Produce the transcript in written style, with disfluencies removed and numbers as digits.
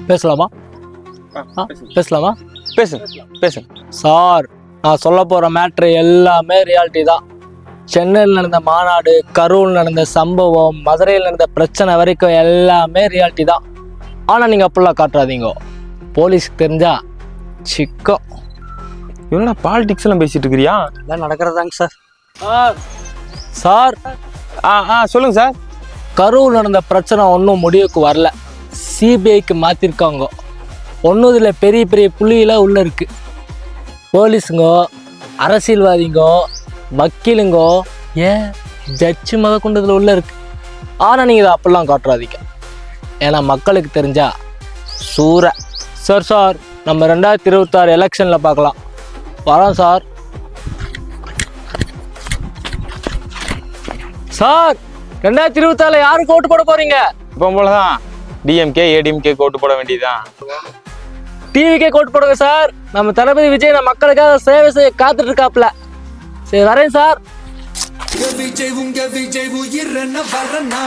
பேசலாமா? பேசலாமா? பேசுங்க. சார், நான் சொல்ல போகிற மேட்ரு எல்லாமே ரியாலிட்டி தான். சென்னையில் நடந்த மாநாடு, கரூர் நடந்த சம்பவம், மதுரையில் நடந்த பிரச்சனை வரைக்கும் எல்லாமே ரியாலிட்டி தான். ஆனால் நீங்கள் அப்படிலாம் காட்டுறாதீங்க. போலீஸ்க்கு தெரிஞ்சா சிக்கம். இவனா பாலிடிக்ஸ் எல்லாம் பேசிட்டு இருக்கிறியா? எல்லாம் நடக்கிறதாங்க சார். சார், சொல்லுங்க சார். கரூர் நடந்த பிரச்சனை ஒன்றும் முடிவுக்கு வரல. சிபிஐக்கு மாற்றிருக்காங்க. ஒன்றும் இதில் பெரிய பெரிய புள்ளியெல்லாம் உள்ளே இருக்குது. போலீஸுங்கோ, அரசியல்வாதிங்கோ, வக்கீலுங்கோ, ஏன் ஜட்ஜு மத கொண்டு இதில் உள்ளே இருக்குது. ஆனால் நீங்கள் இதை அப்படிலாம் காட்டுறாதீங்க. ஏன்னா மக்களுக்கு தெரிஞ்சா சூற. சார், நம்ம 2026 எலெக்ஷனில் பார்க்கலாம். வரோம் சார். சார், 2024 யாருக்கு ஓட்டு போட போறீங்க? இப்போ போலதான் டிஎம்கே ஏடிஎம்கே ஓட்டு போட வேண்டியதுதான். டிவிக்கே ஓட்டு போடுங்க சார். நம்ம தளபதி விஜய் நம்ம மக்களுக்காக சேவை செய்ய காத்துட்டு இருக்காப்ல. சரி, வரேன் சார். விஜய் உயிர் வரனா